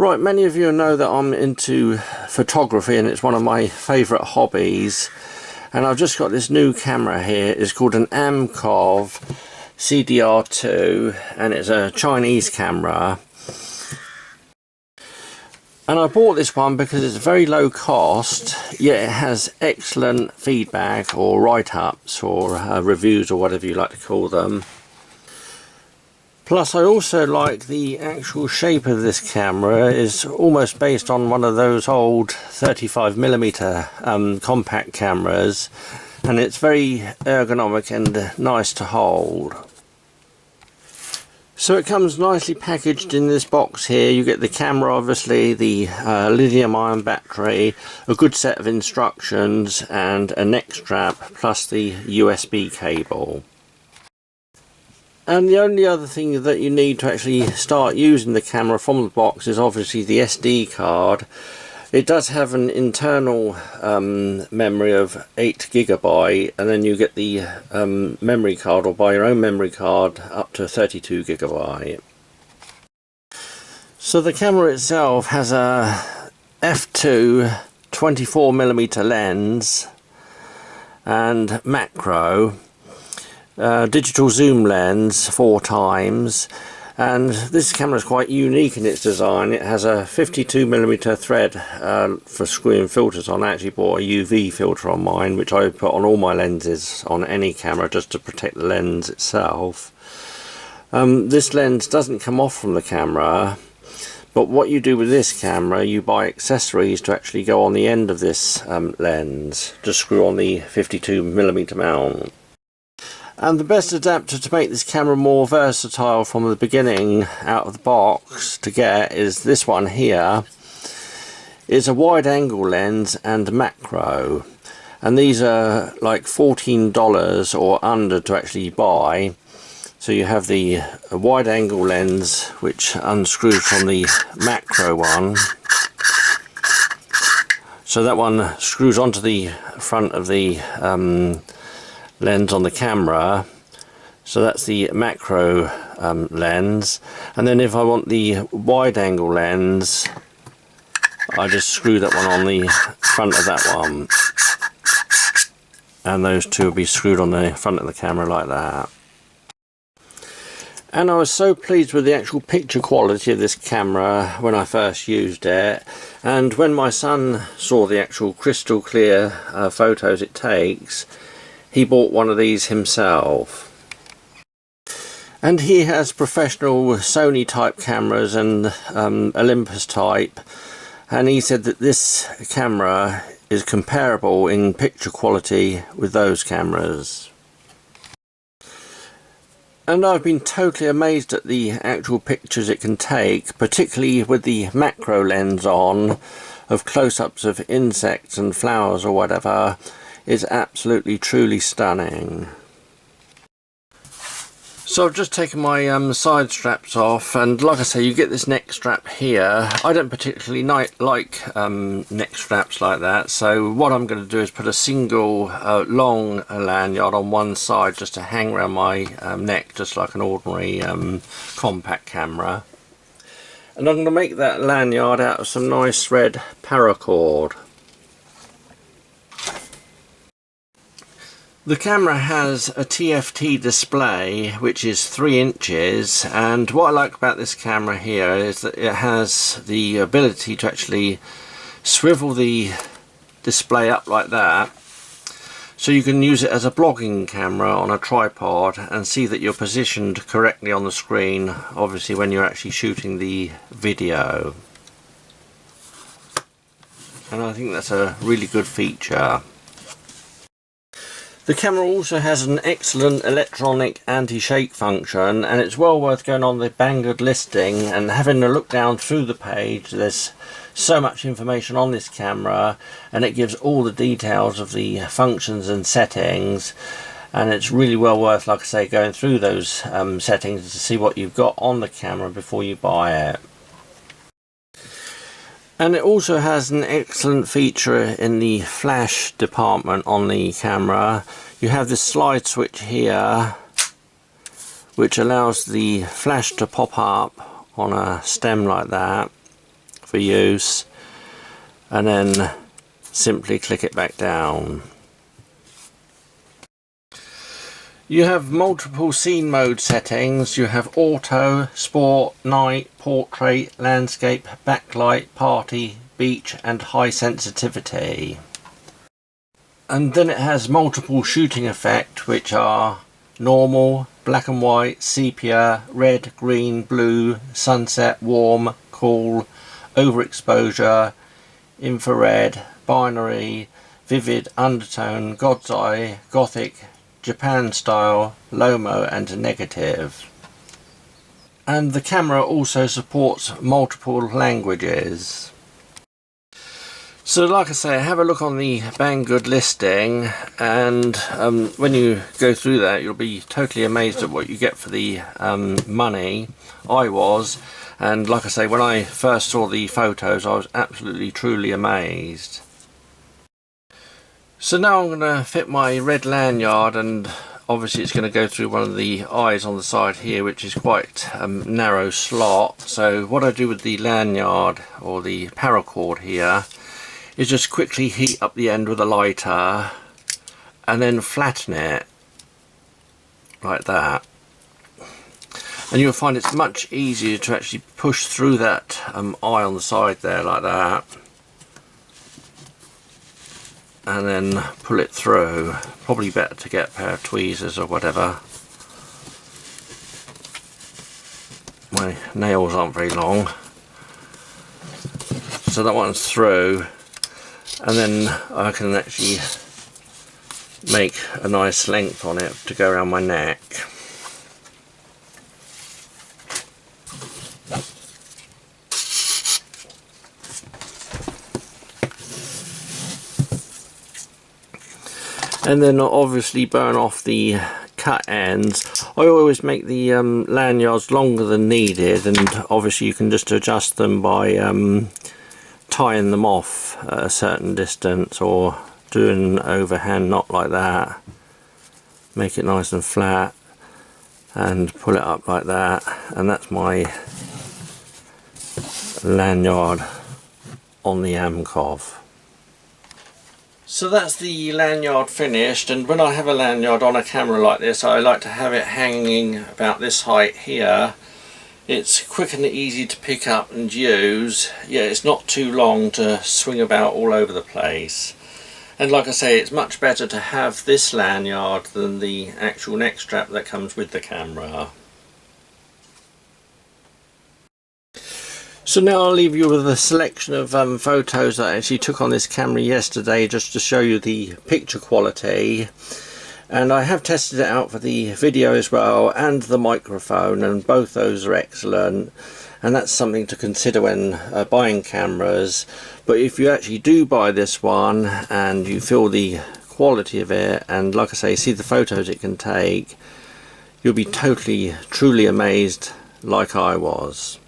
Right, many of you know that I'm into photography and it's one of my favourite hobbies, and I've just got this new camera here. It's called an AMKOV CD2 and it's a Chinese camera, and I bought this one because it's very low cost, yet it has excellent feedback or write-ups or reviews or whatever you like to call them. Plus I also like the actual shape of this camera. Is almost based on one of those old 35mm compact cameras, and it's very ergonomic and nice to hold. So it comes nicely packaged in this box here. You get the camera, obviously, the lithium ion battery, a good set of instructions and a neck strap, plus the USB cable. And the only other thing that you need to actually start using the camera from the box is obviously the SD card. It does have an internal memory of 8GB, and then you get the memory card, or buy your own memory card, up to 32GB. So the camera itself has a f2 24mm lens and macro. Digital zoom lens 4 times, and this camera is quite unique in its design. It has a 52mm thread for screwing filters on. I actually bought a UV filter on mine, which I put on all my lenses on any camera just to protect the lens itself. This lens doesn't come off from the camera, but what you do with this camera, you buy accessories to actually go on the end of this lens to screw on the 52mm mount. And the best adapter to make this camera more versatile from the beginning out of the box to get is this one here. It's a wide angle lens and macro, and these are like $14 or under to actually buy. So you have the wide angle lens, which unscrews from the macro one. So that one screws onto the front of the lens on the camera. So that's the macro lens, and then if I want the wide angle lens, I just screw that one on the front of that one, and those two will be screwed on the front of the camera like that. And I was so pleased with the actual picture quality of this camera when I first used it, and when my son saw the actual crystal clear photos it takes, he bought one of these himself. And he has professional Sony type cameras and Olympus type, and he said that this camera is comparable in picture quality with those cameras. And I've been totally amazed at the actual pictures it can take, particularly with the macro lens on, of close-ups of insects and flowers or whatever. Is absolutely truly stunning. So I've just taken my side straps off, and like I say, you get this neck strap here. I don't particularly like neck straps like that, so what I'm going to do is put a single long lanyard on one side just to hang around my neck, just like an ordinary compact camera. And I'm going to make that lanyard out of some nice red paracord. The camera has a TFT display which is 3 inches, and what I like about this camera here is that it has the ability to actually swivel the display up like that, so you can use it as a blogging camera on a tripod and see that you're positioned correctly on the screen, obviously when you're actually shooting the video. And I think that's a really good feature. The camera also has an excellent electronic anti-shake function, and it's well worth going on the Banggood listing and having a look down through the page. There's so much information on this camera, and it gives all the details of the functions and settings, and it's really well worth, like I say, going through those settings to see what you've got on the camera before you buy it. And it also has an excellent feature in the flash department on the camera. You have this slide switch here which allows the flash to pop up on a stem like that, for use, and then simply click it back down. You have multiple scene mode settings. You have auto, sport, night, portrait, landscape, backlight, party, beach and high sensitivity. And then it has multiple shooting effects, which are normal, black and white, sepia, red, green, blue, sunset, warm, cool, overexposure, infrared, binary, vivid, undertone, God's eye, gothic, Japan style, low-mo and negative. And the camera also supports multiple languages. So like I say, have a look on the Banggood listing, and when you go through that you'll be totally amazed at what you get for the money. I was, and like I say, when I first saw the photos I was absolutely truly amazed. So now I'm going to fit my red lanyard, and obviously it's going to go through one of the eyes on the side here, which is quite a narrow slot. So what I do with the lanyard, or the paracord here, is just quickly heat up the end with a lighter and then flatten it like that. And you'll find it's much easier to actually push through that eye on the side there like that, and then pull it through. Probably better to get a pair of tweezers or whatever. My nails aren't very long. So that one's through, and then I can actually make a nice length on it to go around my neck. And then obviously burn off the cut ends. I always make the lanyards longer than needed, and obviously you can just adjust them by tying them off at a certain distance, or doing an overhand knot like that. Make it nice and flat and pull it up like that, and that's my lanyard on the Amkov. So that's the lanyard finished, and when I have a lanyard on a camera like this, I like to have it hanging about this height here. It's quick and easy to pick up and use. Yeah, it's not too long to swing about all over the place. And like I say, it's much better to have this lanyard than the actual neck strap that comes with the camera. So now I'll leave you with a selection of photos that I actually took on this camera yesterday, just to show you the picture quality. And I have tested it out for the video as well, and the microphone, and both those are excellent. And that's something to consider when buying cameras. But if you actually do buy this one and you feel the quality of it, and like I say, see the photos it can take, you'll be totally, truly amazed like I was.